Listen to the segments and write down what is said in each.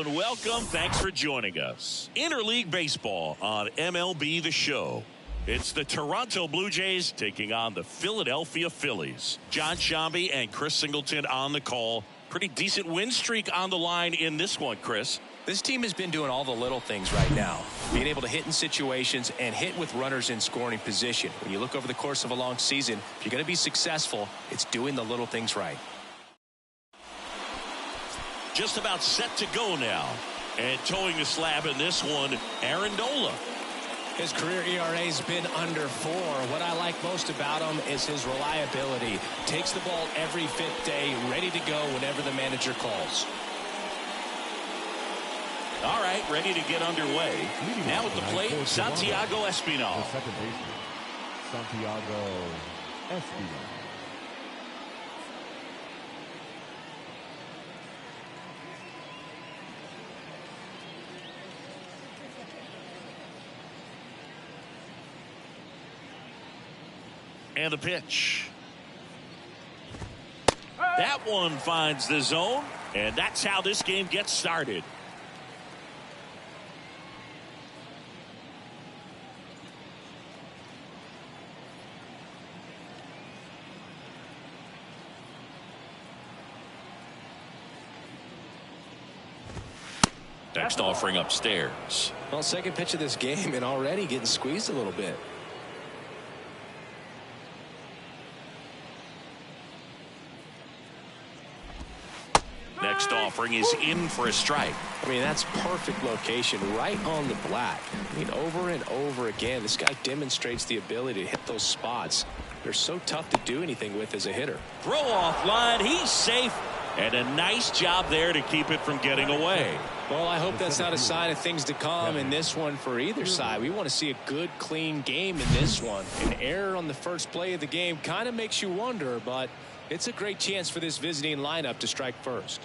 Hello and welcome. Thanks for joining us. Interleague Baseball on MLB The Show. It's the Toronto Blue Jays taking on the Philadelphia Phillies. John Shambi and Chris Singleton on the call. Pretty decent win streak on the line in this one, Chris. This team has been doing all the little things right now. Being able to hit in situations and hit with runners in scoring position. When you look over the course of a long season, if you're going to be successful, it's doing the little things right. Just about set to go now. And towing the slab in this one, Amendola. His career ERA has been under 4. What I like most about him is his reliability. Takes the ball every 5th day, ready to go whenever the manager calls. All right, ready to get underway. Now at the plate, Santiago Espinal. The second baseman, Santiago Espinal. And the pitch. That one finds the zone, and that's how this game gets started. Next offering upstairs. Well, second pitch of this game and already getting squeezed a little bit. Next offering is in for a strike. I mean, that's perfect location, right on the black. I mean, over and over again, this guy demonstrates the ability to hit those spots. They're so tough to do anything with as a hitter. Throw off line, he's safe, and a nice job there to keep it from getting away. Well, I hope that's not a sign of things to come in this one for either side. We want to see a good, clean game in this one. An error on the first play of the game kind of makes you wonder, but it's a great chance for this visiting lineup to strike first.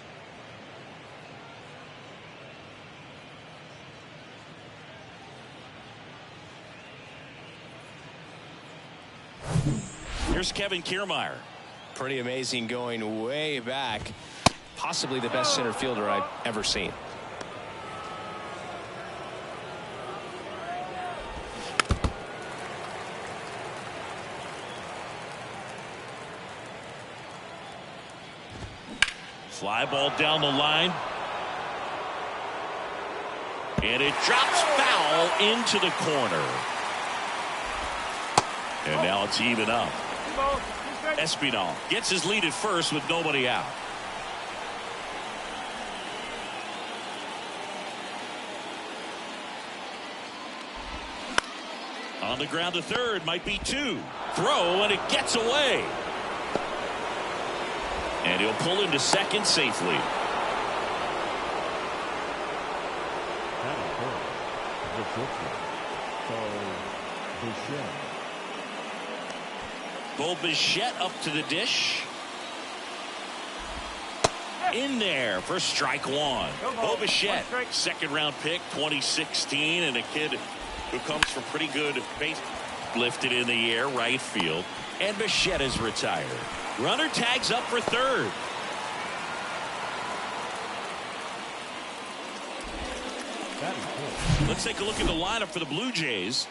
Here's Kevin Kiermaier. Pretty amazing, going way back. Possibly the best center fielder I've ever seen. Fly ball down the line. And it drops foul into the corner. And now it's even up. Espinal gets his lead at first with nobody out. On the ground to third, might be 2. Throw, and it gets away. And he'll pull into second safely. Bo Bichette up to the dish. In there for strike one. Bo Bichette, second round pick, 2016, and a kid who comes from pretty good base. Lifted in the air, right field. And Bichette is retired. Runner tags up for third. Let's take a look at the lineup for the Blue Jays.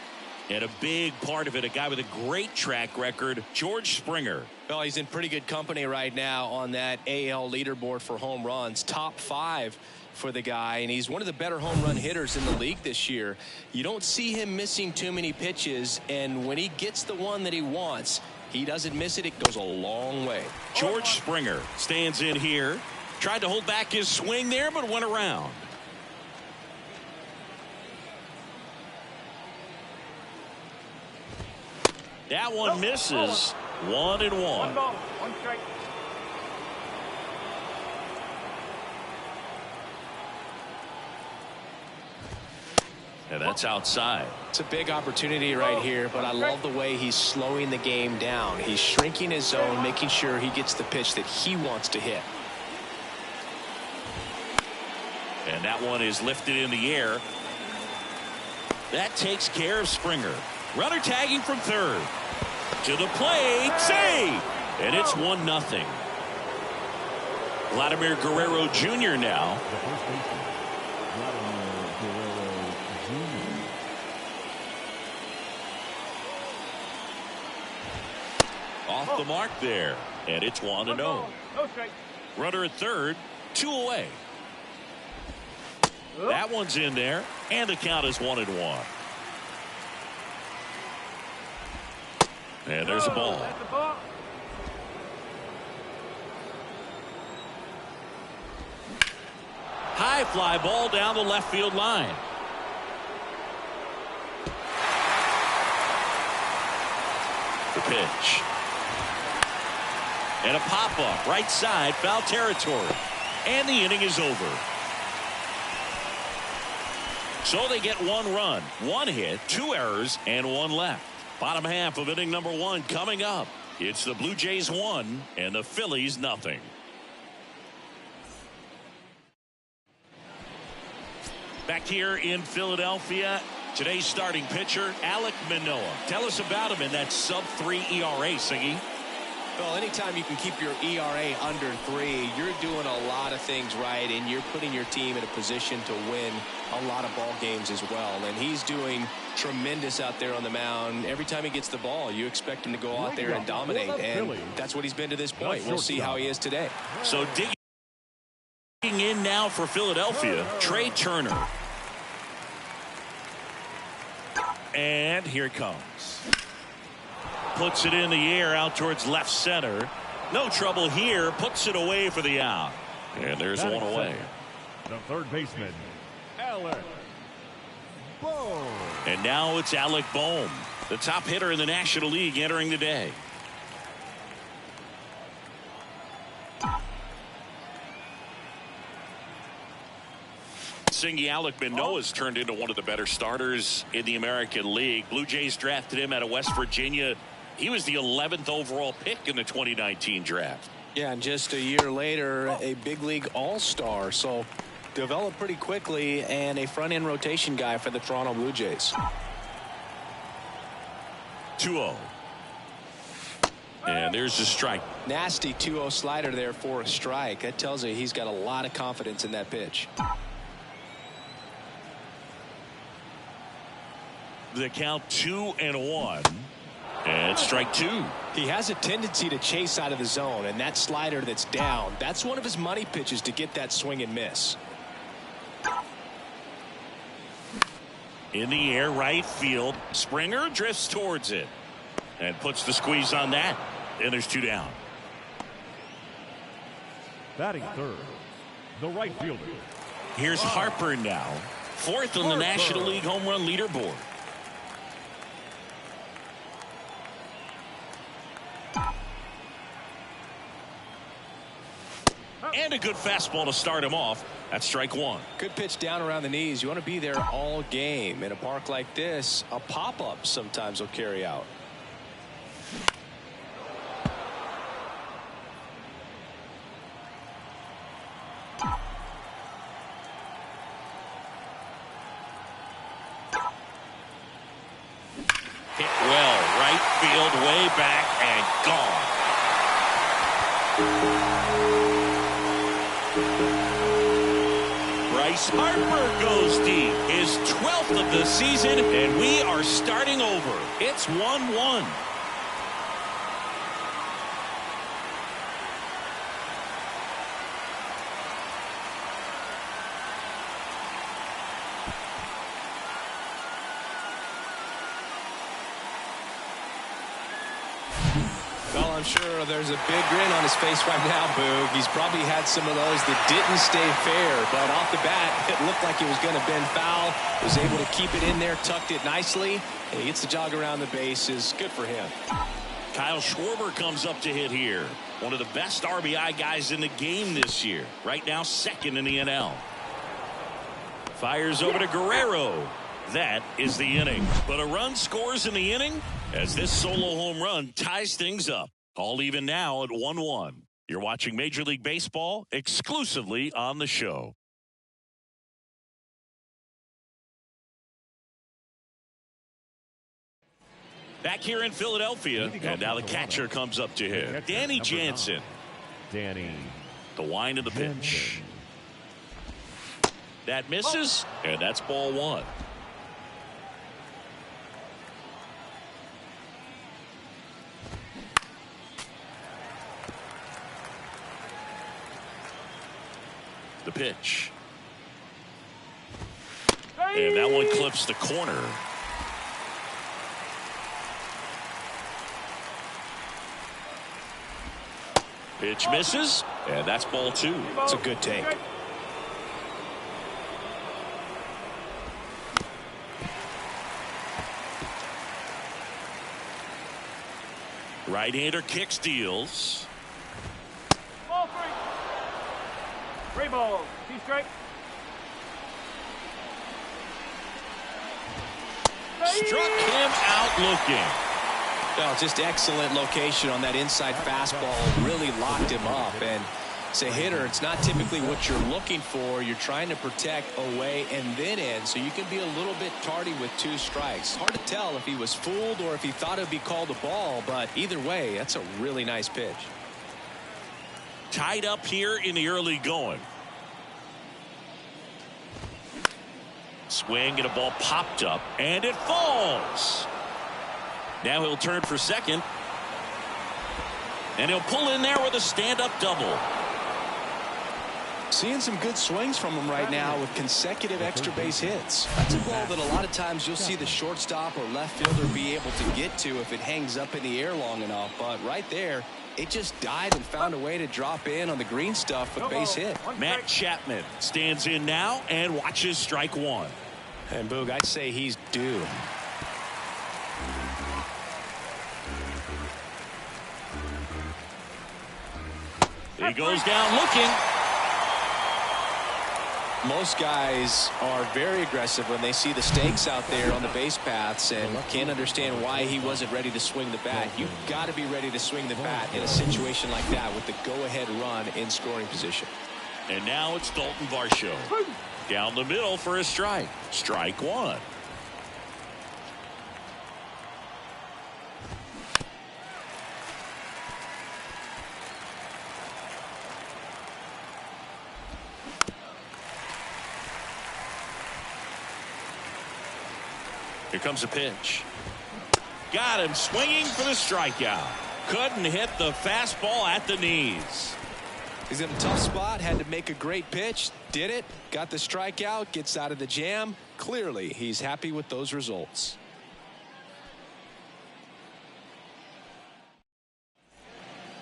And a big part of it, a guy with a great track record, George Springer. Well, he's in pretty good company right now on that AL leaderboard for home runs. Top 5 for the guy, and he's one of the better home run hitters in the league this year. You don't see him missing too many pitches, and when he gets the one that he wants, he doesn't miss it. It goes a long way. George Springer stands in here. Tried to hold back his swing there, but went around. That one misses. 1-1. One strike. And that's outside. It's a big opportunity right here, but I love the way he's slowing the game down. He's shrinking his zone, making sure he gets the pitch that he wants to hit. And that one is lifted in the air. That takes care of Springer. Runner tagging from third. To the plate. Save! And it's 1-0. Vladimir Guerrero Jr. now. Off the mark there, and it's 1-0. Runner at third, 2 away. That one's in there, and the count is 1-1. And there's a ball. High fly ball down the left field line. The pitch. And a pop-up right side, foul territory. And the inning is over. So they get 1 run, 1 hit, 2 errors, and 1 left. Bottom half of inning number 1 coming up. It's the Blue Jays 1 and the Phillies nothing. Back here in Philadelphia, today's starting pitcher, Alek Manoah. Tell us about him in that sub-3 ERA, Siggy. Well, anytime you can keep your ERA under 3, you're doing a lot of things right, and you're putting your team in a position to win a lot of ball games as well. And he's doing tremendous out there on the mound. Every time he gets the ball, you expect him to go out there and dominate, and that's what he's been to this point. We'll see how he is today. So digging in now for Philadelphia, Trey Turner. And here it comes. Puts it in the air out towards left center. No trouble here. Puts it away for the out. And there's 1 away. The third baseman, Alec Bohm. And now it's Alec Bohm, the top hitter in the National League entering the day. Singy, Alek Manoah's turned into one of the better starters in the American League. Blue Jays drafted him out of West Virginia. He was the 11th overall pick in the 2019 draft. Yeah, and just a year later, a big league all-star. So developed pretty quickly, and a front-end rotation guy for the Toronto Blue Jays. 2-0. And there's the strike. Nasty 2-0 slider there for a strike. That tells you he's got a lot of confidence in that pitch. The count 2-1. And strike 2. He has a tendency to chase out of the zone, and that slider that's down, that's one of his money pitches to get that swing and miss. In the air, right field. Springer drifts towards it and puts the squeeze on that. And there's 2 down. Batting third, the right fielder. Here's Harper now, 4th on the National League home run leaderboard. And a good fastball to start him off. That's strike 1. Good pitch down around the knees. You want to be there all game. In a park like this, a pop-up sometimes will carry out. Hit well, right field, way back, and gone. Bryce Harper goes deep, his 12th of the season, and we are starting over. It's 1-1. Well, I'm sure there's a big grin on his face right now, Boog. He's probably had some of those that didn't stay fair, but off the bat, it looked like it was going to bend foul. Was able to keep it in there, tucked it nicely, and he gets the jog around the bases. Good for him. Kyle Schwarber comes up to hit here. One of the best RBI guys in the game this year. Right now, 2nd in the NL. Fires over to Guerrero. That is the inning. But a run scores in the inning as this solo home run ties things up. All even now at 1-1. You're watching Major League Baseball exclusively on the show. Back here in Philadelphia, and now the catcher comes up to hit. Danny Jansen. Danny. The wind of the pitch. That misses, and that's ball one. The pitch. And that one clips the corner. Pitch misses, and that's ball two. It's a good take. Right-hander kicks, deals. Ball three. 3 balls. 2 strikes. Struck him out looking. No, just excellent location on that inside fastball. Really locked him up. And as a hitter, it's not typically what you're looking for. You're trying to protect away and then in, so you can be a little bit tardy with 2 strikes. Hard to tell if he was fooled or if he thought it would be called a ball, but either way, that's a really nice pitch. Tied up here in the early going. Swing and a ball popped up, and it falls. Now he'll turn for second. And he'll pull in there with a stand-up double. Seeing some good swings from him right now with consecutive extra base hits. That's a ball that a lot of times you'll see the shortstop or left fielder be able to get to if it hangs up in the air long enough. But right there, it just died and found a way to drop in on the green stuff with base hit. Matt Chapman stands in now and watches strike one. And Boog, I'd say he's due. He goes down looking. Most guys are very aggressive when they see the stakes out there on the base paths and can't understand why he wasn't ready to swing the bat. You've got to be ready to swing the bat in a situation like that with the go-ahead run in scoring position. And now it's Dalton Varsho. Down the middle for a strike. Strike one. Here comes a pitch. Got him swinging for the strikeout. Couldn't hit the fastball at the knees. He's in a tough spot, had to make a great pitch, did it, got the strikeout, gets out of the jam. Clearly, he's happy with those results.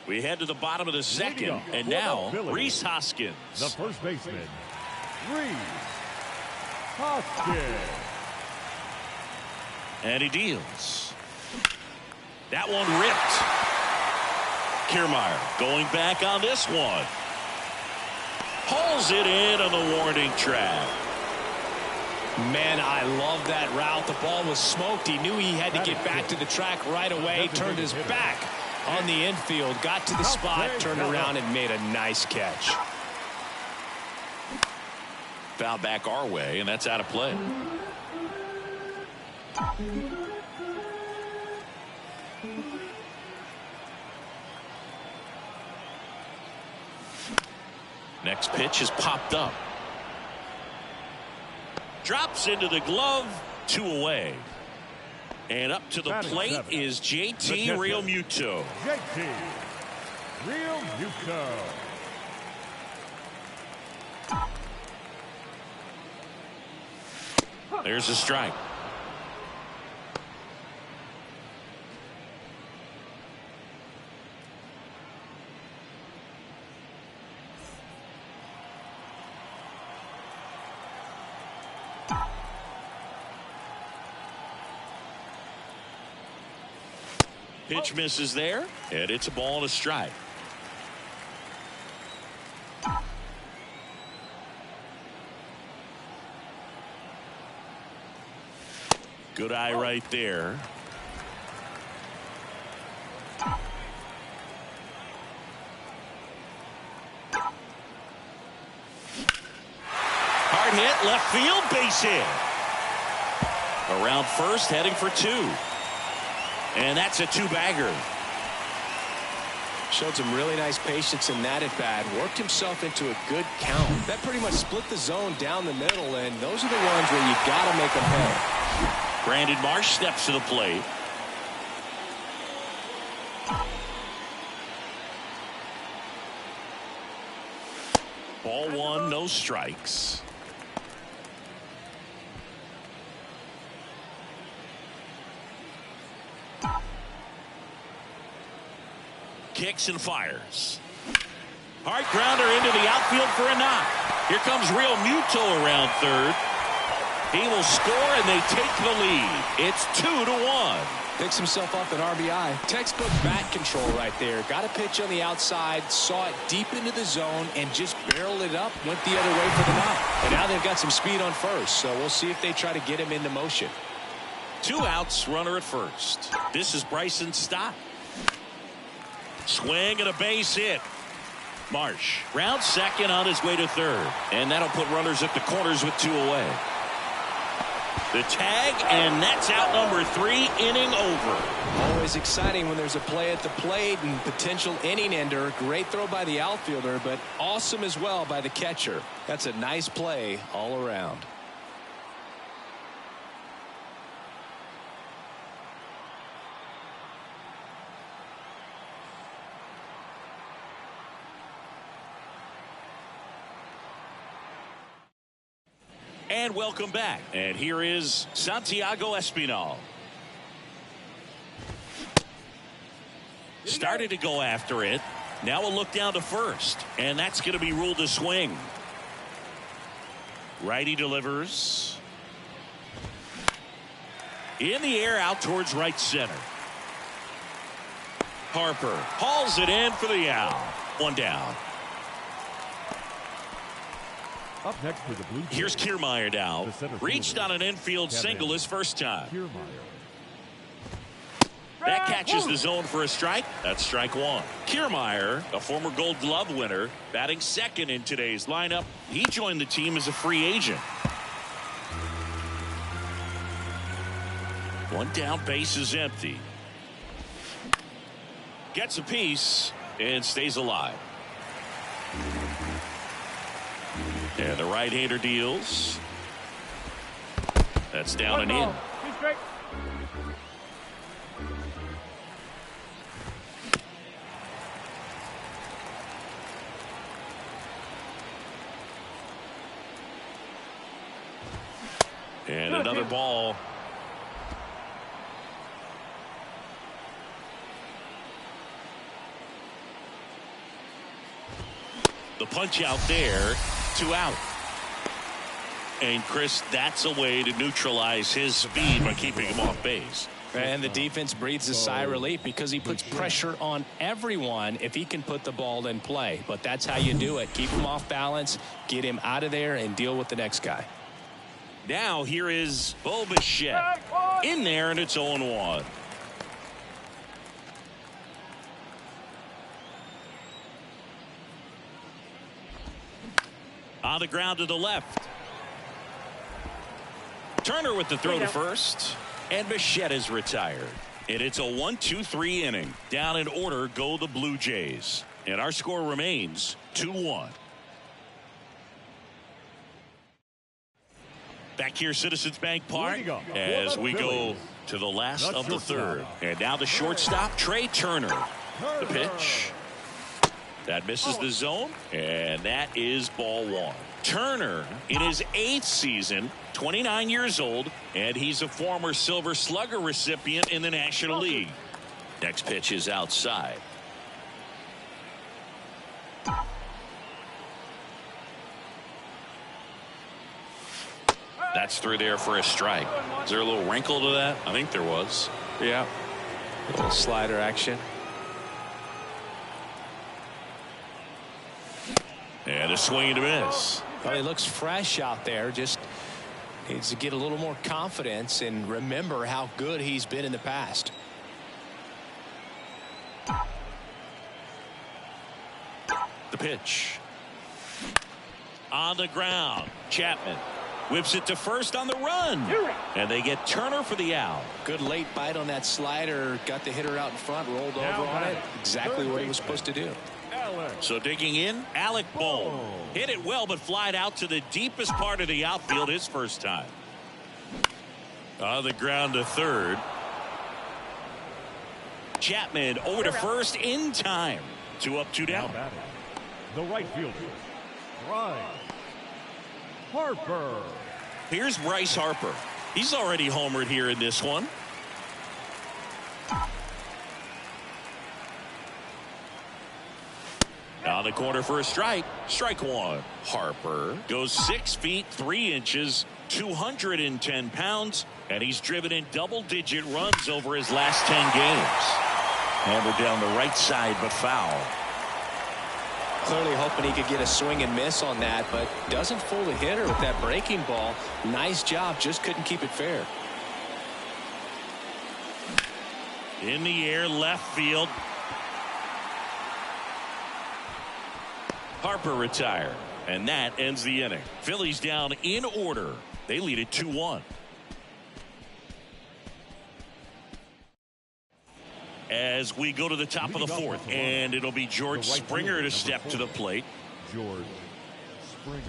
We head to the bottom of the second, and now Rhys Hoskins. The first baseman, Rhys Hoskins. And he deals. That one ripped. Kiermaier going back on this one. Hauls it in on the warning track. Man, I love that route. The ball was smoked. He knew he had to get back to the track right away. Turned his back on the infield. Got to the spot, turned around, and made a nice catch. Foul back our way, and that's out of play. Next pitch is popped up. Drops into the glove, 2 away. And up to the plate is JT Realmuto. JT Realmuto. There's a strike. Pitch misses there, and it's a ball and a strike. Good eye right there. Hard hit, left field, base hit. Around first, heading for 2. And that's a 2-bagger. Showed some really nice patience in that at bat. Worked himself into a good count. That pretty much split the zone down the middle, and those are the ones where you got to make them pay. Brandon Marsh steps to the plate. Ball one, no strikes. Kicks and fires. Hard grounder into the outfield for a knock. Here comes Real Muto around third. He will score and they take the lead. It's 2-1. Picks himself up an RBI. Textbook bat control right there. Got a pitch on the outside, saw it deep into the zone, and just barreled it up, went the other way for the knock. And now they've got some speed on first, so we'll see if they try to get him into motion. 2 outs, runner at first. This is Bryson Stott. Swing and a base hit. Marsh rounds second on his way to third. And that'll put runners at the corners with 2 away. The tag, and that's out number 3, inning over. Always exciting when there's a play at the plate and potential inning ender. Great throw by the outfielder, but awesome as well by the catcher. That's a nice play all around. And welcome back. And here is Santiago Espinal. Started to go after it. Now a look down to first. And that's going to be ruled a swing. Righty delivers. In the air out towards right center. Harper hauls it in for the out. 1 down. Up next for the Blue Jays. Here's Kiermaier now. Reached on an infield single his first time. That catches the zone for a strike. That's strike 1. Kiermaier, a former Gold Glove winner, batting second in today's lineup. He joined the team as a free agent. 1 down, base is empty. Gets a piece and stays alive. And the right-hander deals. That's down and in. And another ball. The punch out there. 2 out. And Chris, that's a way to neutralize his speed by keeping him off base. And the defense breathes a sigh of relief because he puts pressure on everyone if he can put the ball in play. But that's how you do it. Keep him off balance, get him out of there, and deal with the next guy. Now here is Bo Bichette in there, and it's 0-1. On the ground to the left. Turner with the throw to first. And Bichette is retired. And it's a 1-2-3 inning. Down in order go the Blue Jays. And our score remains 2-1. Back here, Citizens Bank Park, as we go to the last of the third. And now the shortstop, Trey Turner. The pitch. That misses the zone, and that is ball 1. Turner in his 8th season, 29 years old, and he's a former Silver Slugger recipient in the National League. Next pitch is outside. That's through there for a strike. Is there a little wrinkle to that? I think there was. Yeah. A little slider action. And a swing and a miss. Well, he looks fresh out there. Just needs to get a little more confidence and remember how good he's been in the past. The pitch. On the ground. Chapman Whips it to first on the run. And they get Turner for the out. Good late bite on that slider. Got the hitter out in front, rolled over on it. Exactly what he was supposed to do. So digging in, Alec Bohm. Hit it well, but flied out to the deepest part of the outfield his first time. On the ground to third. Chapman over to first in time. 2 up, 2 down. The right fielder, Bryce Harper. Here's Bryce Harper. He's already homered here in this one. On the corner for a strike. Strike one. Harper goes 6 feet 3 inches, 210 pounds, and he's driven in double-digit runs over his last 10 games. Hammered down the right side, but foul. Clearly hoping he could get a swing and miss on that, but doesn't fool the hitter with that breaking ball. Nice job, just couldn't keep it fair. In the air, left field. Harper retired, and that ends the inning. Phillies down in order. They lead it 2-1. As we go to the top of the fourth, and it'll be George Springer to step to the plate. George Springer.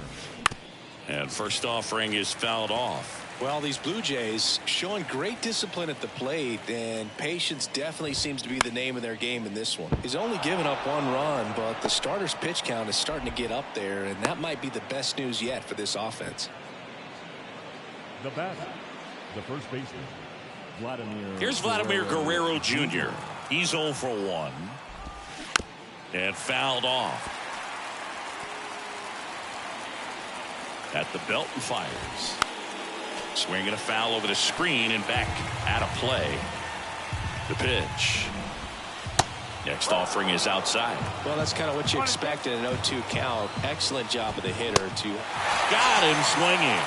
And first offering is fouled off. Well, these Blue Jays showing great discipline at the plate, and patience definitely seems to be the name of their game in this one. He's only given up 1 run, but the starter's pitch count is starting to get up there, and that might be the best news yet for this offense. The batter, the first baseman, Vladimir. Here's Vladimir Guerrero Jr. He's 0 for 1. And fouled off. At the belt and fires. Swinging a foul over the screen and back out of play. The pitch. Next offering is outside. Well, that's kind of what you expect in an 0-2 count. Excellent job of the hitter to. Got him swinging.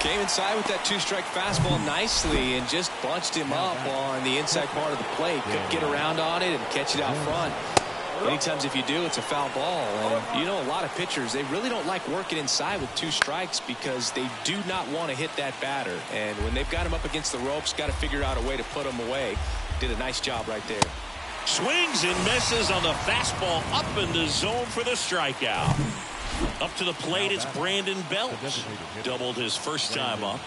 Came inside with that 2-strike fastball nicely and just bunched him up on the inside part of the plate. Couldn't get around on it and catch it out front. Many times if you do, it's a foul ball. And you know, a lot of pitchers, they really don't like working inside with 2 strikes because they do not want to hit that batter. And when they've got him up against the ropes, got to figure out a way to put him away. Did a nice job right there. Swings and misses on the fastball up in the zone for the strikeout. Up to the plate, it's Brandon Belt. Doubled his first time up.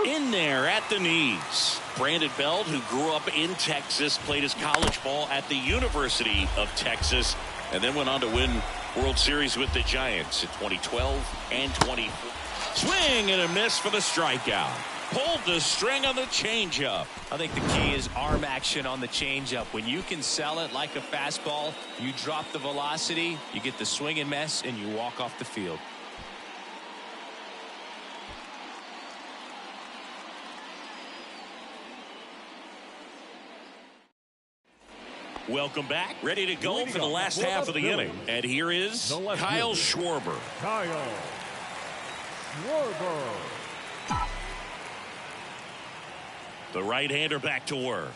In there at the knees. Brandon Belt, who grew up in Texas, played his college ball at the University of Texas, and then went on to win World Series with the Giants in 2012 and 2014. Swing and a miss for the strikeout. Pulled the string on the changeup. I think the key is arm action on the changeup. When you can sell it like a fastball, you drop the velocity, you get the swing and miss, and you walk off the field. Welcome back. Ready to go for the last half of the inning. And here is Kyle Schwarber. Kyle Schwarber. The right-hander back to work.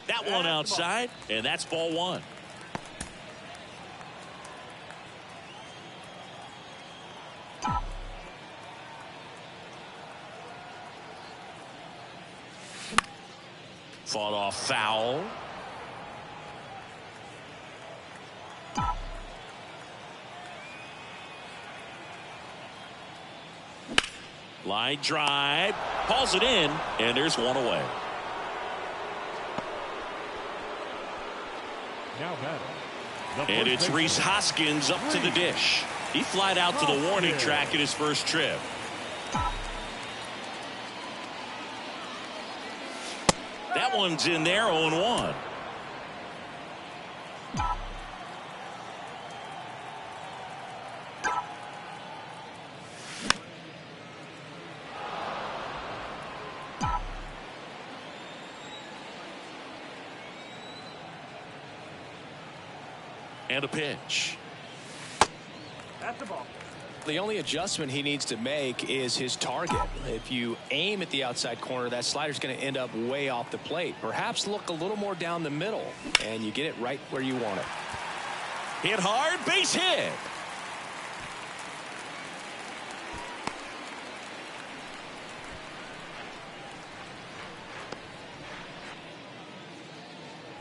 That one outside, and that's ball 1. Fought off foul. Line drive, calls it in, and there's one away. Now batting. And it's Rhys Hoskins up to the dish. He flied out to the warning track in his first trip. That one's in there, 0-1. And a pitch. At the ball. The only adjustment he needs to make is his target. If you aim at the outside corner, that slider's going to end up way off the plate. Perhaps look a little more down the middle, and you get it right where you want it. Hit hard, base hit.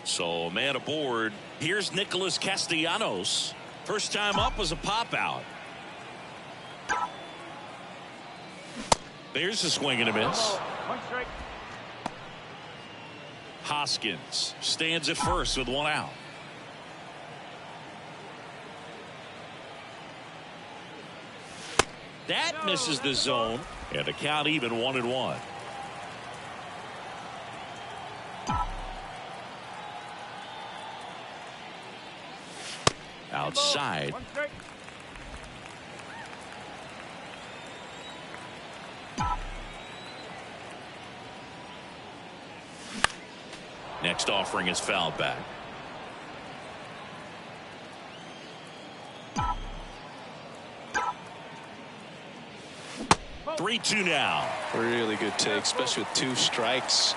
So a man aboard. Here's Nicholas Castellanos. First time up was a pop out. There's a swing and a miss. Hoskins stands at first with one out. That misses the zone, and the count even 1-1. Outside. Next offering is fouled back. Three-two now. Really good take, especially with 2 strikes.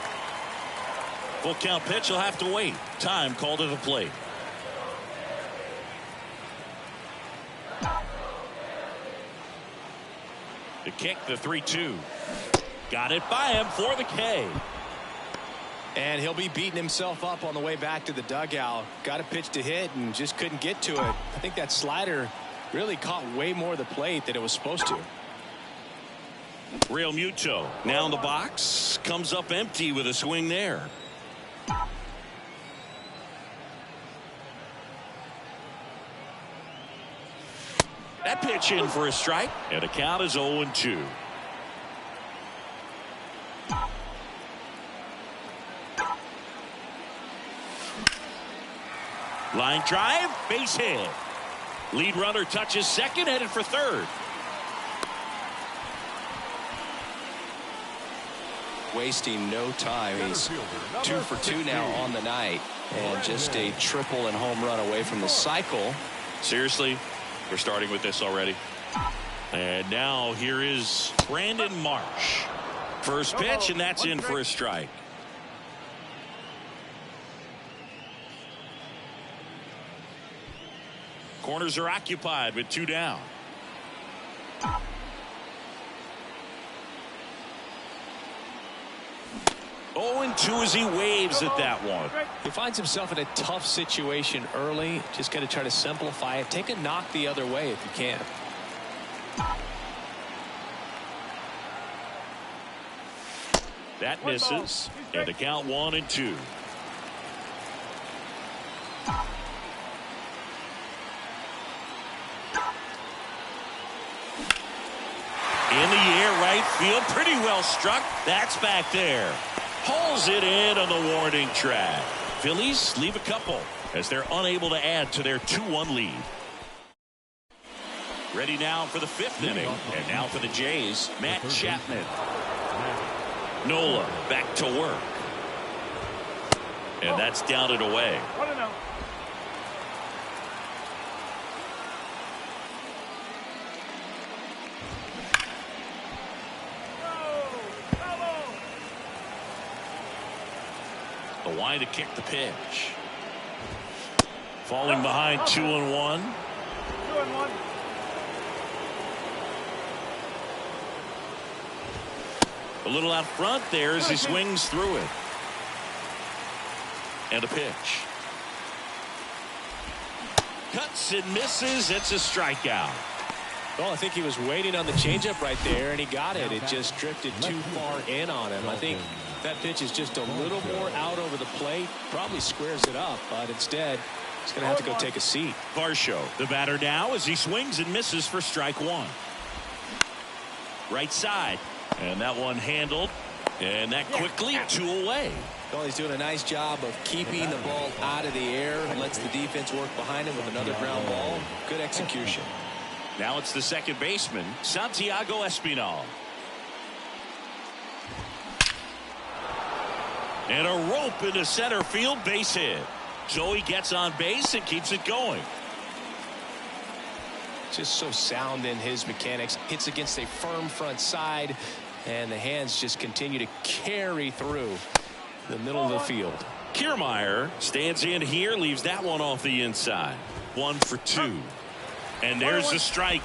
Full count pitch. He'll have to wait. Time called to the plate. The kick, the 3-2. Got it by him for the K. And he'll be beating himself up on the way back to the dugout. Got a pitch to hit and just couldn't get to it. I think that slider really caught way more of the plate than it was supposed to. Real Muto now in the box. Comes up empty with a swing there. That pitch in for a strike. And the count is 0-2. Line drive, base hit. Lead runner touches second, headed for third. Wasting no time. He's 2 for 2 now on the night, and just a triple and home run away from the cycle. Seriously, we're starting with this already. And now here is Brandon Marsh. First pitch, and that's in for a strike. Corners are occupied with 2 down. And 2 as he waves at that one. He finds himself in a tough situation early. Just got to try to simplify it. Take a knock the other way if you can. That misses. And the count 1-2. In the air, right field, pretty well struck. That's back there. Hauls it in on the warning track. Phillies leave a couple as they're unable to add to their 2-1 lead. Ready now for the 5th inning. And now for the Jays, Matt Chapman. Nola back to work. And that's down and away. The wide to kick the pitch. Falling behind 2-1. 2-1. A little out front there as he swings through it. And a pitch. Cuts and misses. It's a strikeout. Well, I think he was waiting on the changeup right there, and he got it. It just drifted too far in on him. I think that pitch is just a little more out over the plate. Probably squares it up, but instead, he's going to have to go take a seat. Varsho, the batter now as he swings and misses for strike 1. Right side. And that one handled. And that quickly 2 away. Well, he's doing a nice job of keeping the ball out of the air and lets the defense work behind him with another ground ball. Good execution. Now it's the second baseman, Santiago Espinal. And a rope into center field, base hit. So he gets on base and keeps it going. Just so sound in his mechanics. Hits against a firm front side, and the hands just continue to carry through the middle of the field. Kiermaier stands in here, leaves that one off the inside. 1 for 2. And there's the strike.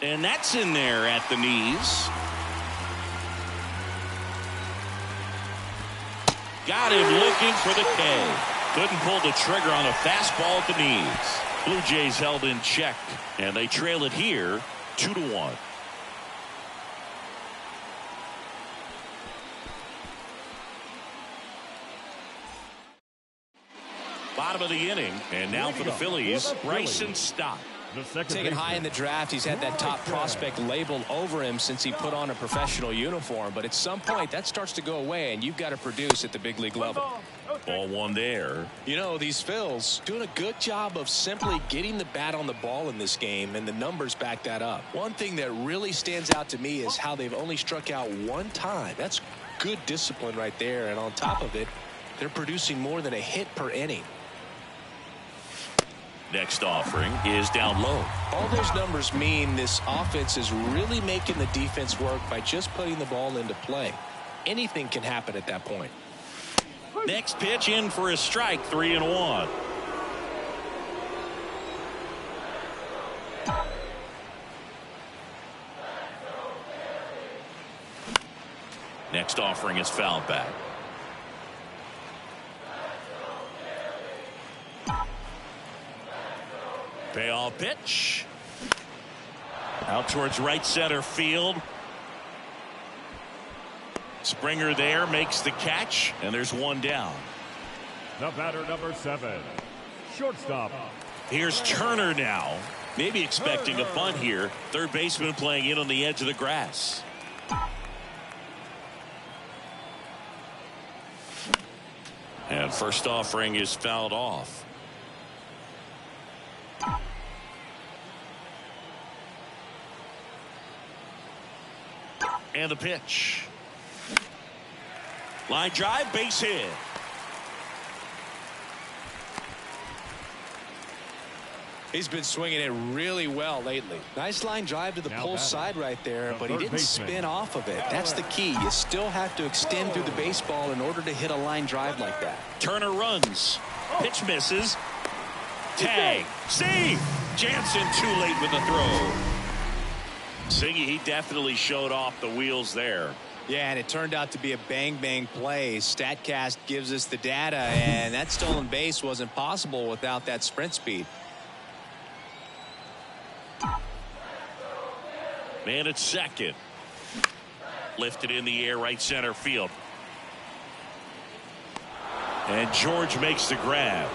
And that's in there at the knees. Got him looking for the K. Couldn't pull the trigger on a fastball at the knees. Blue Jays held in check, and they trail it here 2-1. Bottom of the inning, and now for the Phillies, Bryson Stott. Taken high in the draft, he's had that top prospect labeled over him since he put on a professional uniform. But at some point, that starts to go away, and you've got to produce at the big league level. Ball one there. You know, these Phils doing a good job of simply getting the bat on the ball in this game, and the numbers back that up. One thing that really stands out to me is how they've only struck out one time. That's good discipline right there, and on top of it, they're producing more than a hit per inning. Next offering is down low. All those numbers mean this offense is really making the defense work by just putting the ball into play. Anything can happen at that point. Next pitch in for a strike, 3-1. Next offering is fouled back. Payoff pitch. Out towards right center field. Springer there makes the catch, and there's one down. The batter, number 7, shortstop. Here's Turner now. Maybe expecting a bunt here. Third baseman playing in on the edge of the grass. And first offering is fouled off. And the pitch. Line drive, base hit. He's been swinging it really well lately. Nice line drive to the pull side right there, but he didn't spin off of it. That's the key. You still have to extend through the baseball in order to hit a line drive like that. Turner runs. Pitch misses. Tag. See. Jansen too late with the throw. Siggy, he definitely showed off the wheels there. Yeah, and it turned out to be a bang-bang play. StatCast gives us the data, and that stolen base wasn't possible without that sprint speed. Man at second. Lifted in the air, right center field. And George makes the grab.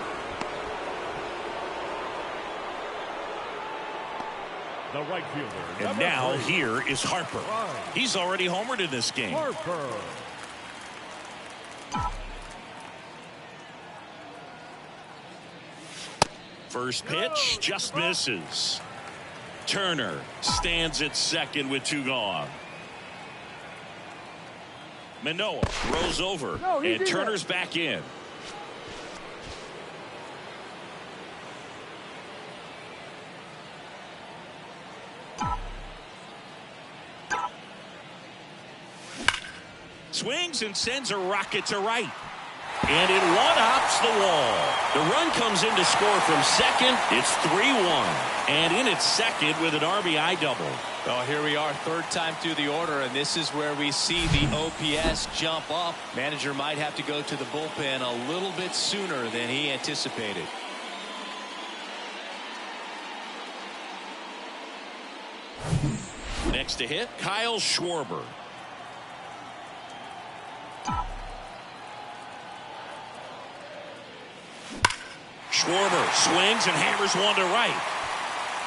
The right fielder. And now 3. here is Harper. He's already homered in this game. Harper. First pitch just misses. Turner stands at second with 2 gone. Manoah throws over, and Turner's back in. Swings and sends a rocket to right. And it one-hops the wall. The run comes in to score from second. It's 3-1. And in its second with an RBI double. Oh, here we are, third time through the order, and this is where we see the OPS jump up. Manager might have to go to the bullpen a little bit sooner than he anticipated. Next to hit, Kyle Schwarber. Schwarber swings and hammers one to right.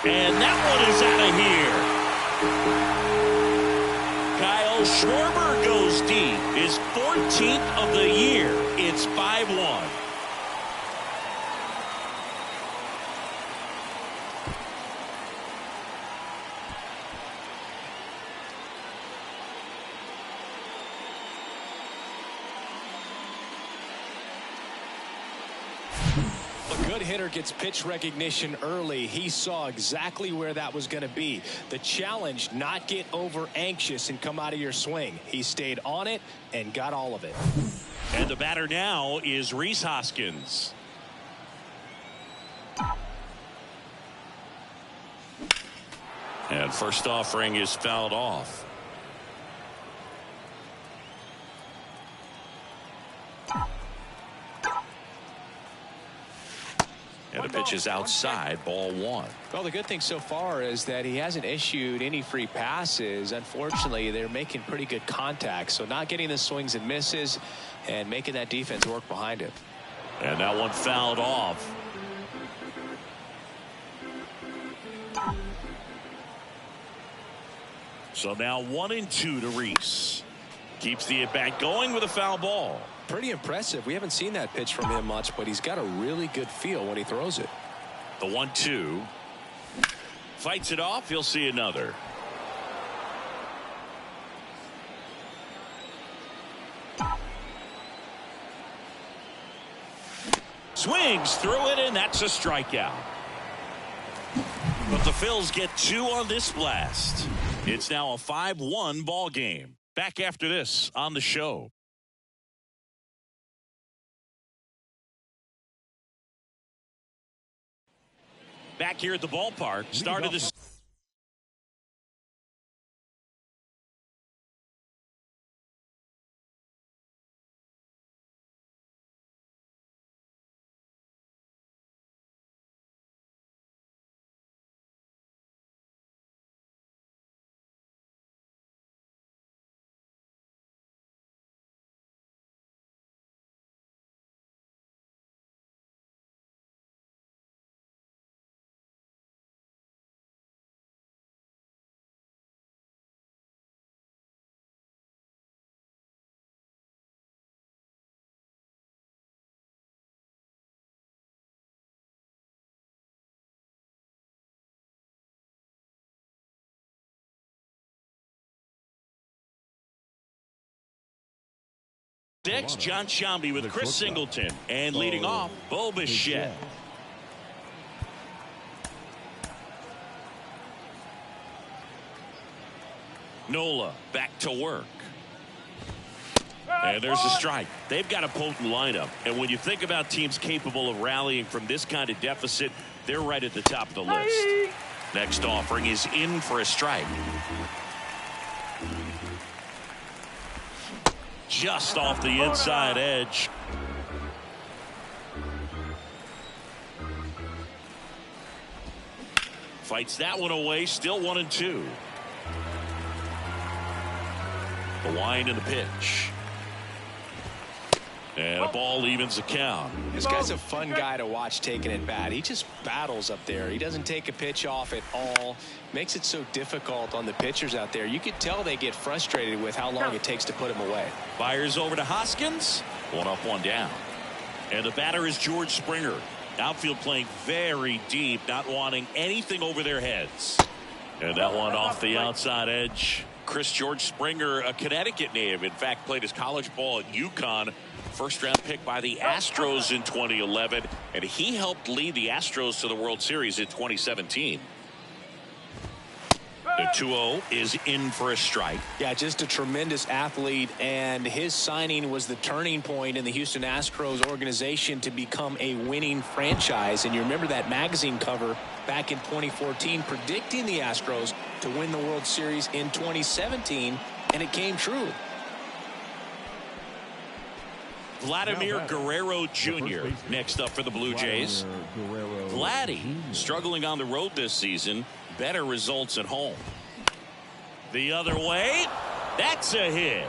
And that one is out of here. Kyle Schwarber goes deep. His 14th of the year. It's 5-1. Hitter gets pitch recognition early. He saw exactly where that was going to be. The challenge, not get over anxious and come out of your swing. He stayed on it and got all of it. And the batter now is Rhys Hoskins. And first offering is fouled off. And the pitch is outside, ball one. Well, the good thing so far is that he hasn't issued any free passes. Unfortunately, they're making pretty good contact. So not getting the swings and misses and making that defense work behind him. And that one fouled off. So now 1-2 to Reese. Keeps the at-bat going with a foul ball. Pretty impressive. We haven't seen that pitch from him much, but he's got a really good feel when he throws it. The 1-2. Fights it off. He'll see another. Swings through it, and that's a strikeout. But the Phils get 2 on this blast. It's now a 5-1 ball game. Back after this on the show. Back here at the ballpark. Started this. Next, John Shambi with Chris Singleton. And leading off, Bo Bichette. Nola back to work. And there's a strike. They've got a potent lineup. And when you think about teams capable of rallying from this kind of deficit, they're right at the top of the list. Next offering is in for a strike. Just off the inside edge. Fights that one away. Still 1-2. The wind and the pitch. And a ball evens the count. This guy's a fun guy to watch taking at bat. He just battles up there. He doesn't take a pitch off at all. Makes it so difficult on the pitchers out there. You could tell they get frustrated with how long it takes to put him away. Fires over to Hoskins. 1 up, 1 down. And the batter is George Springer. Outfield playing very deep, not wanting anything over their heads. And that one off the outside edge. George Springer, a Connecticut native. In fact, played his college ball at UConn. First round pick by the Astros in 2011. And he helped lead the Astros to the World Series in 2017. The 2-0 is in for a strike. Yeah, just a tremendous athlete, and his signing was the turning point in the Houston Astros organization to become a winning franchise. And you remember that magazine cover back in 2014 predicting the Astros to win the World Series in 2017, and it came true. Vladimir Guerrero Jr. next up for the Blue Jays. Vladdy struggling on the road this season. Better results at home. The other way. That's a hit.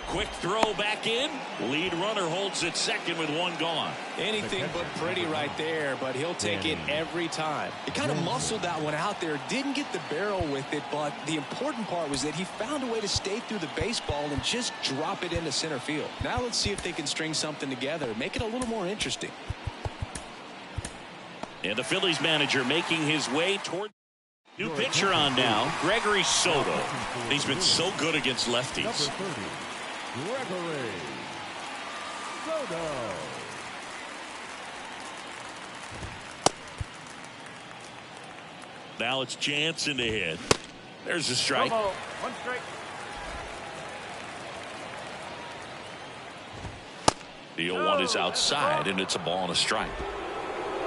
Quick throw back in. Lead runner holds it second with 1 gone. Anything but pretty right there, but he'll take it every time. He kind of muscled that one out there. Didn't get the barrel with it, but the important part was that he found a way to stay through the baseball and just drop it into center field. Now let's see if they can string something together. Make it a little more interesting. And the Phillies manager making his way toward new pitcher on now, Gregory Soto. He's been so good against lefties. Gregory Soto. Now it's Jansen to hit. There's a strike. 1 strike. The 0-1 is outside, and it's a ball and a strike.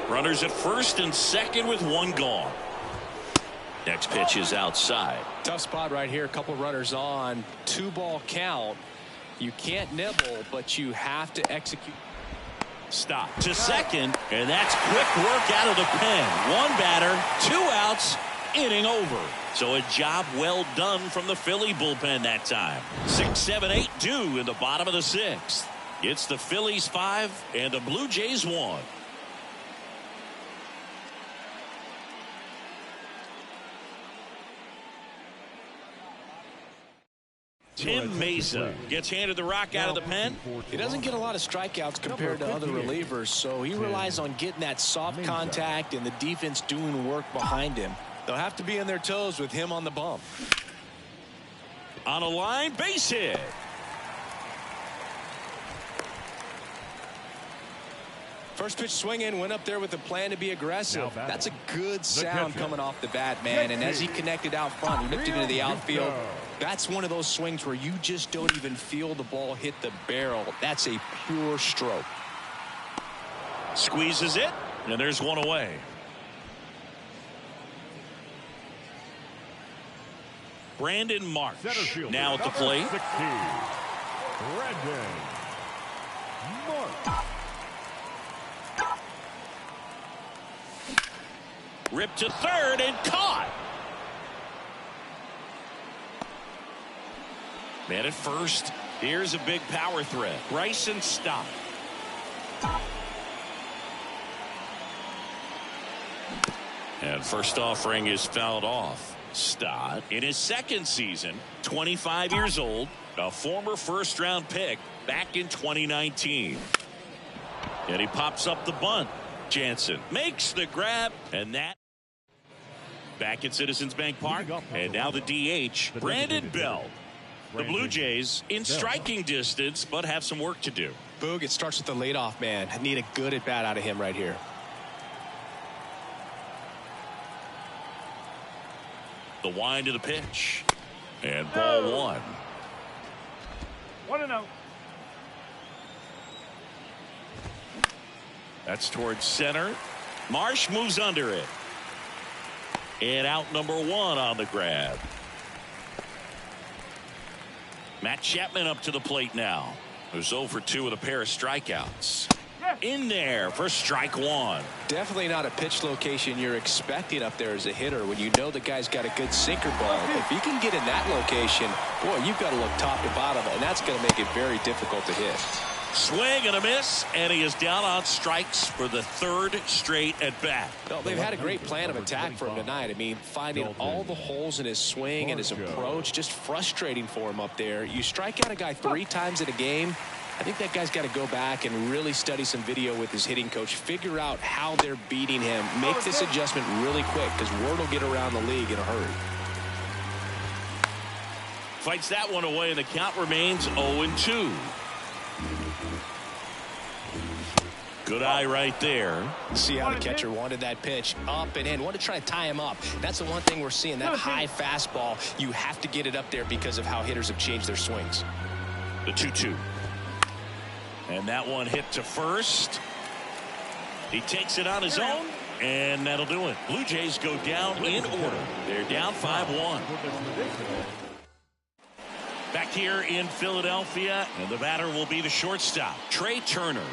Runners at first and second with 1 gone. Next pitch is outside. Tough spot right here. A couple runners on. 2-ball count. You can't nibble, but you have to execute. Stop to second, and that's quick work out of the pen. One batter, 2 outs, inning over. So a job well done from the Philly bullpen that time. 6, 7, 8 due in the bottom of the 6th. It's the Phillies 5 and the Blue Jays 1. Tim Mesa gets handed the rock out of the pen. He doesn't get a lot of strikeouts compared to other relievers, so he relies on getting that soft contact and the defense doing work behind him. They'll have to be on their toes with him on the bump. On a line, base hit. First pitch swinging, went up there with a plan to be aggressive. That's a good sound coming off the bat, man. And as he connected out front, he lifted into the outfield. That's one of those swings where you just don't even feel the ball hit the barrel. That's a pure stroke. Squeezes it, and there's one away. Brandon Marsh now at the plate. 60, Brandon Marsh. Ripped to third and caught. Man at first. Here's a big power threat. Bryson Stott. And first offering is fouled off. Stott in his 2nd season, 25 years old, a former first-round pick back in 2019. And he pops up the bunt. Jansen makes the grab, and that back at Citizens Bank Park. And now the DH, Brandon Bell. The Blue Jays in striking distance, but have some work to do. Boog, it starts with the leadoff man. I need a good at bat out of him right here. The wind of the pitch. And ball 1. 1-0. That's towards center. Marsh moves under it. And out number 1 on the grab. Matt Chapman up to the plate now. Who's 0 for 2 with a pair of strikeouts. In there for strike 1. Definitely not a pitch location you're expecting up there as a hitter when you know the guy's got a good sinker ball. If he can get in that location, boy, you've got to look top to bottom, and that's going to make it very difficult to hit. Swing and a miss, and he is down on strikes for the 3rd straight at bat. Well, they've had a great plan of attack for him tonight. I mean, finding all the holes in his swing and his approach, just frustrating for him up there. You strike out a guy 3 times in a game, I think that guy's got to go back and really study some video with his hitting coach, figure out how they're beating him, make this adjustment really quick because word will get around the league in a hurry. Fights that one away, and the count remains 0-2. Good eye right there. See how the catcher wanted that pitch up and in. Want to try to tie him up. That's the one thing we're seeing, that high fastball. You have to get it up there because of how hitters have changed their swings. The 2-2. And that one hit to first. He takes it on his own, and that'll do it. Blue Jays go down in order. They're down 5-1. Back here in Philadelphia, and the batter will be the shortstop, Trey Turner.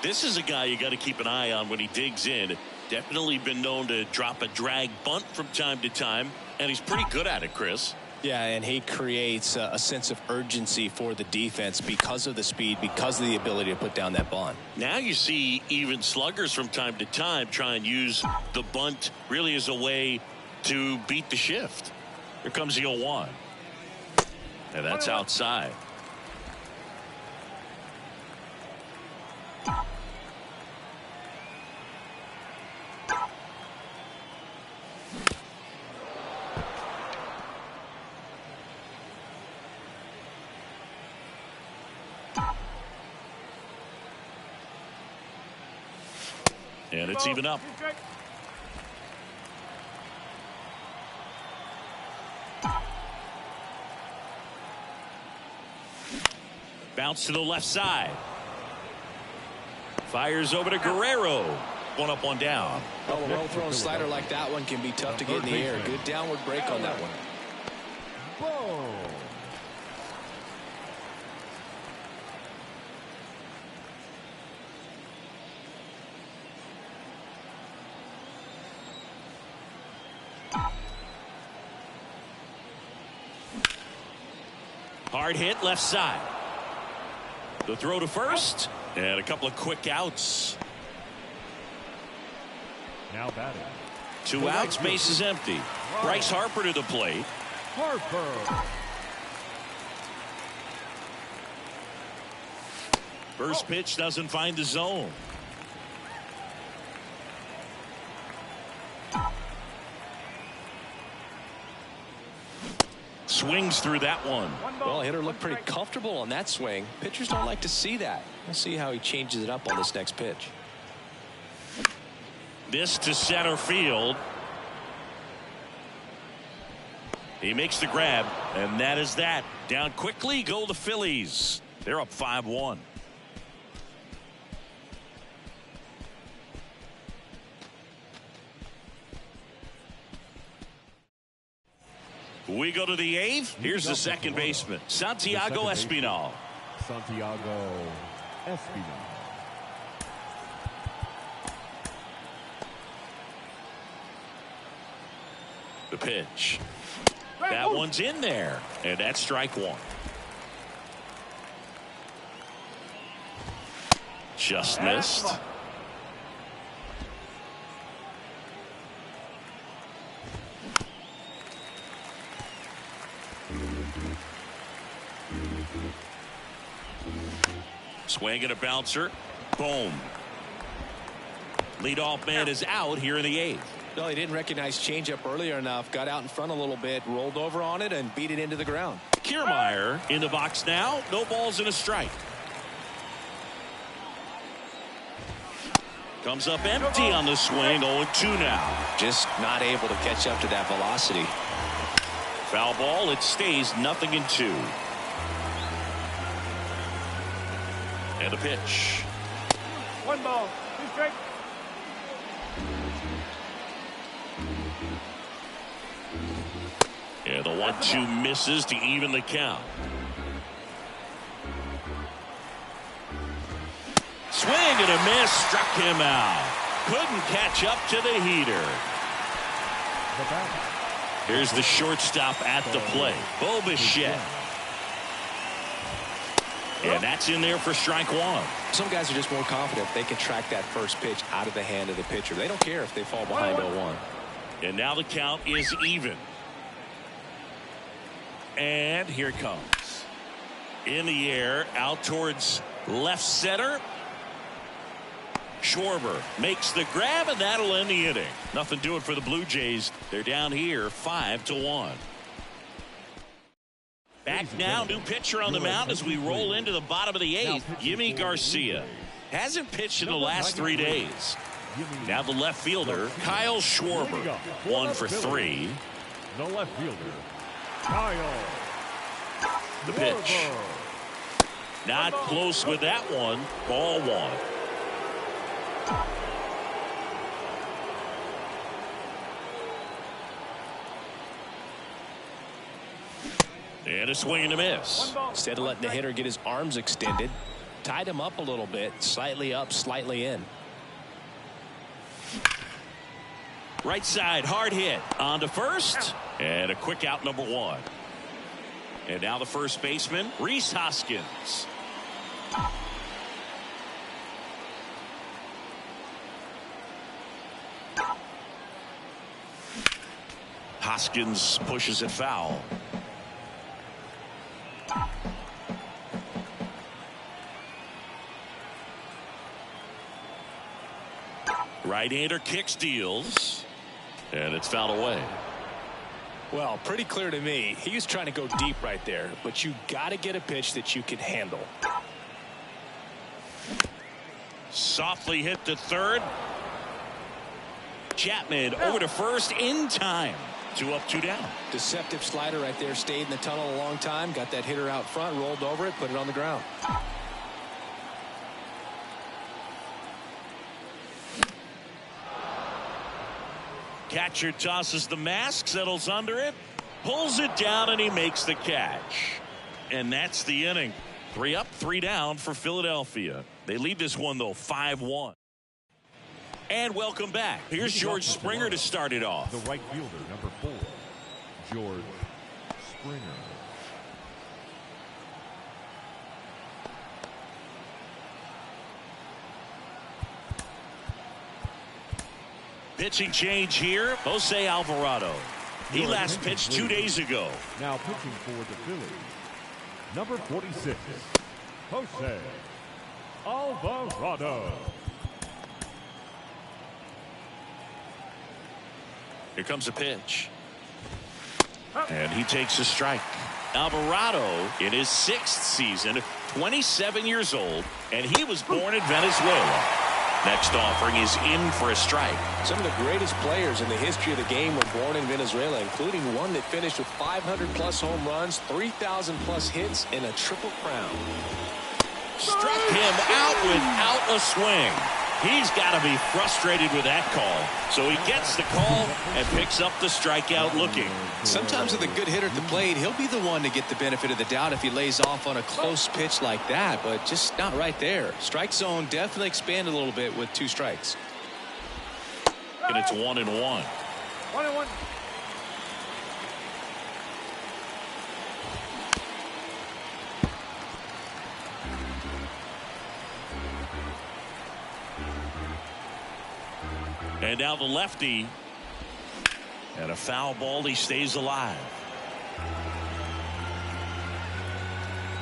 This is a guy you got to keep an eye on when he digs in. Definitely been known to drop a drag bunt from time to time, and he's pretty good at it, Chris. Yeah, and he creates a sense of urgency for the defense because of the speed, because of the ability to put down that bunt. Now you see even sluggers from time to time try and use the bunt really as a way to beat the shift. Here comes the 0-1. And that's outside. And it's even up. Bounce to the left side. Fires over to Guerrero. One up, one down. Well, a well-thrown slider like that one can be tough to get in the air. Good downward break on that one. Hard hit left side. The throw to first. And a couple of quick outs. Now batting. 2 outs, base is empty. Bryce Harper to the plate. Harper. First pitch doesn't find the zone. Swings through that one. Well, hitter looked pretty comfortable on that swing. Pitchers don't like to see that. We'll see how he changes it up on this next pitch. This to center field. He makes the grab, and that is that. Down quickly go the Phillies. They're up 5-1. We go to the 8th. Here's the second baseman, Santiago Espinal. Santiago Espinal. The pitch. That one's in there, and that's strike one. Just missed. Swing and a bouncer. Boom. Leadoff man is out here in the 8th. No, he didn't recognize changeup earlier enough. Got out in front a little bit, rolled over on it, and beat it into the ground. Kiermaier in the box now. No balls and a strike. Comes up empty on the swing. 0-2 now. Just not able to catch up to that velocity. Foul ball. It stays 0-2. And a pitch. 1 ball, 2 strikes. And the 1-2 misses to even the count. Swing and a miss. Struck him out. Couldn't catch up to the heater. Here's the shortstop at the plate, Bo Bichette. And that's in there for strike one. Some guys are just more confident they can track that first pitch out of the hand of the pitcher. They don't care if they fall behind 0-1. And now the count is even. And here it comes. In the air, out towards left center. Schwarber makes the grab, and that'll end the inning. Nothing doing for the Blue Jays. They're down here 5-1. Back now, new pitcher on the mound as we roll into the bottom of the 8th. Yimi Garcia hasn't pitched in the last 3 days. Now the left fielder, Kyle Schwarber, 1 for 3. The left fielder, Kyle. The pitch. Not close with that one. Ball 1. And a swing and a miss. Instead of letting the hitter get his arms extended, tied him up a little bit, slightly up, slightly in. Right side, hard hit. On to first. And a quick out, number 1. And now the first baseman, Rhys Hoskins. Hoskins pushes it foul. Right-hander kicks, deals, and it's fouled away. Well, pretty clear to me. He was trying to go deep right there, but you got to get a pitch that you can handle. Softly hit to third. Chapman over to first in time. 2 up, 2 down. Deceptive slider right there. Stayed in the tunnel a long time. Got that hitter out front, rolled over it, put it on the ground. Catcher tosses the mask, settles under it, pulls it down, and he makes the catch. And that's the inning. 3 up, 3 down for Philadelphia. They lead this one, though, 5-1. And welcome back. Here's George Springer to start it off. The right fielder, number 4, George Springer. Pitching change here. Jose Alvarado. He last pitched 2 days ago. Now pitching for the Phillies, number 46, Jose Alvarado. Here comes a pitch. And he takes a strike. Alvarado in his 6th season, 27 years old, and he was born in Venezuela. Next offering is in for a strike. Some of the greatest players in the history of the game were born in Venezuela, including one that finished with 500-plus home runs, 3,000-plus hits, and a triple crown. Struck him out without a swing. He's got to be frustrated with that call. So he gets the call and picks up the strikeout looking. Sometimes with a good hitter at the plate, he'll be the one to get the benefit of the doubt if he lays off on a close pitch like that, but just not right there. Strike zone definitely expanded a little bit with 2 strikes. And it's 1-1. 1-1. And now the lefty. And a foul ball. He stays alive.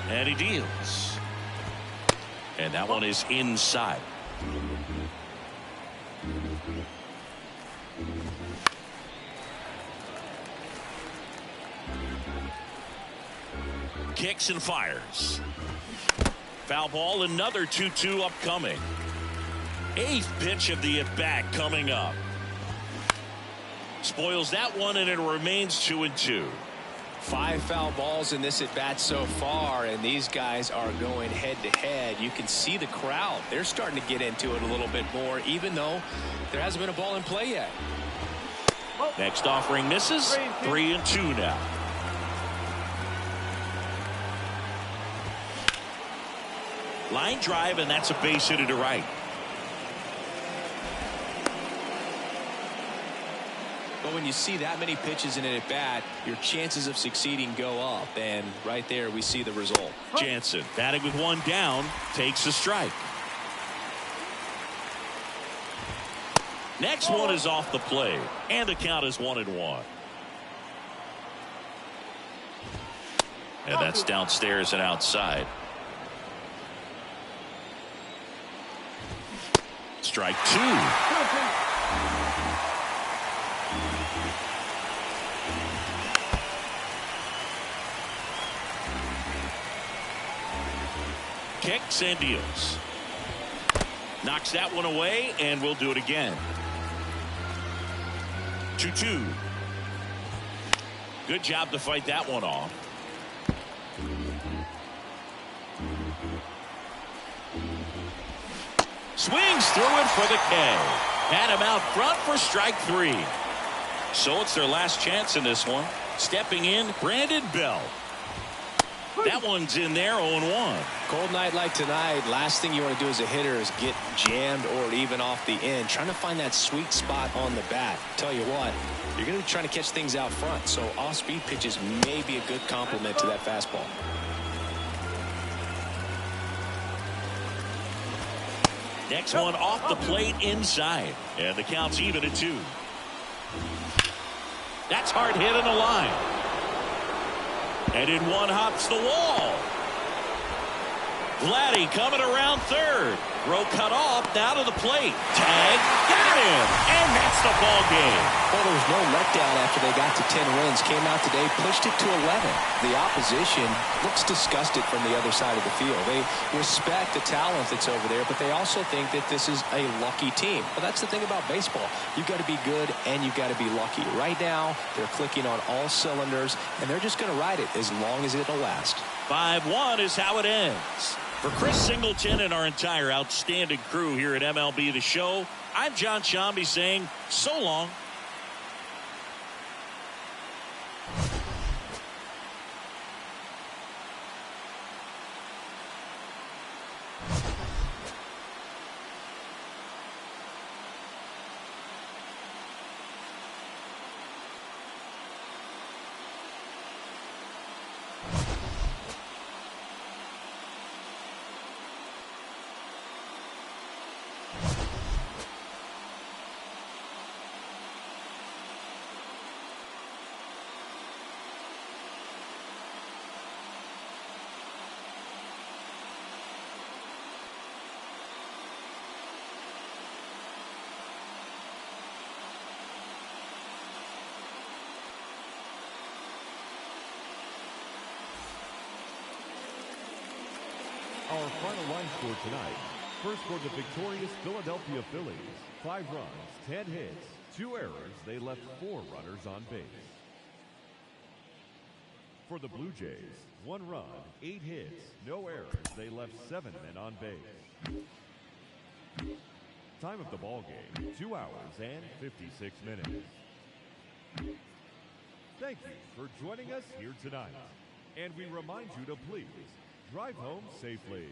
And he deals. And that one is inside. Kicks and fires. Foul ball. Another 2-2 upcoming. 8th pitch of the at-bat coming up. Spoils that one, and it remains 2-2. 5 foul balls in this at-bat so far, and these guys are going head-to-head. You can see the crowd. They're starting to get into it a little bit more, even though there hasn't been a ball in play yet. Next offering misses. 3-2 now. Line drive, and that's a base hit to right. But when you see that many pitches in an at-bat, your chances of succeeding go up. And right there, we see the result. Jansen, batting with 1 down, takes a strike. Next one is off the plate, and the count is 1-1. And that's downstairs and outside. Strike 2. Kicks and deals. Knocks that one away, and we'll do it again. 2-2. Good job to fight that one off. Swings through it for the K. Had him out front for strike 3. So it's their last chance in this one. Stepping in, Brandon Bell. That one's in there, 0-1. Cold night like tonight, last thing you want to do as a hitter is get jammed or even off the end. Trying to find that sweet spot on the bat. Tell you what, you're going to be trying to catch things out front, so off-speed pitches may be a good complement to that fastball. Next one off the plate inside. And the count's even at 2. That's hard hit in the line. And in one hops the wall. Vladdy coming around third. Throw cut off, down to the plate. Tag, got him, and that's the ball game. Well, there was no letdown after they got to 10 wins. Came out today, pushed it to 11. The opposition looks disgusted from the other side of the field. They respect the talent that's over there, but they also think that this is a lucky team. Well, that's the thing about baseball. You've got to be good and you've got to be lucky. Right now, they're clicking on all cylinders, and they're just going to ride it as long as it'll last. 5-1 is how it ends. For Chris Singleton and our entire outstanding crew here at MLB The Show, I'm John Shambi saying so long. Our final line score tonight. First for the victorious Philadelphia Phillies. 5 runs, 10 hits, 2 errors. They left 4 runners on base. For the Blue Jays, 1 run, 8 hits, no errors. They left 7 men on base. Time of the ball game, 2 hours and 56 minutes. Thank you for joining us here tonight. And we remind you to please drive home safely.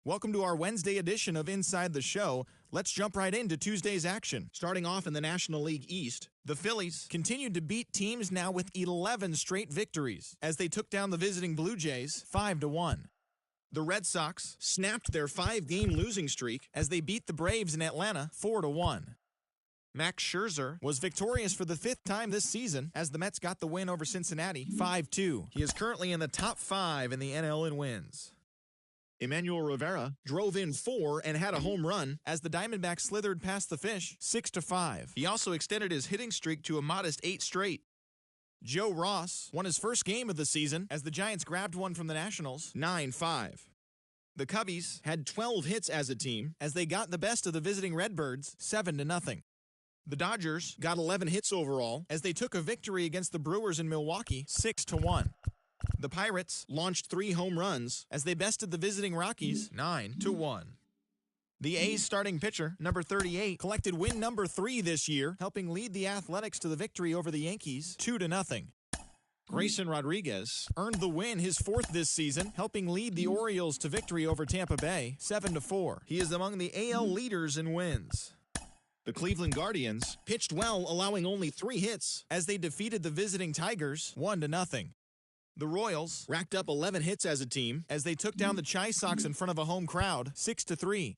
Welcome to our Wednesday edition of Inside the Show. Let's jump right into Tuesday's action. Starting off in the National League East, the Phillies continued to beat teams now with 11 straight victories as they took down the visiting Blue Jays 5-1. The Red Sox snapped their 5-game losing streak as they beat the Braves in Atlanta 4-1. Max Scherzer was victorious for the 5th time this season as the Mets got the win over Cincinnati 5-2. He is currently in the top 5 in the NL in wins. Emmanuel Rivera drove in 4 and had a home run as the Diamondbacks slithered past the Fish 6-5. He also extended his hitting streak to a modest 8 straight. Joe Ross won his first game of the season as the Giants grabbed one from the Nationals 9-5. The Cubbies had 12 hits as a team as they got the best of the visiting Redbirds 7-0. The Dodgers got 11 hits overall as they took a victory against the Brewers in Milwaukee 6-1. The Pirates launched 3 home runs as they bested the visiting Rockies 9-1. The A's starting pitcher, number 38, collected win number 3 this year, helping lead the Athletics to the victory over the Yankees 2-0. Grayson Rodriguez earned the win, his 4th this season, helping lead the Orioles to victory over Tampa Bay 7-4. He is among the AL leaders in wins. The Cleveland Guardians pitched well, allowing only 3 hits as they defeated the visiting Tigers 1-0. The Royals racked up 11 hits as a team as they took down the Chi Sox in front of a home crowd 6-3.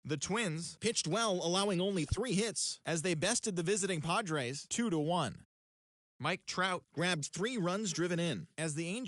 The Twins pitched well, allowing only 3 hits as they bested the visiting Padres 2-1. Mike Trout grabbed 3 runs driven in as the Angels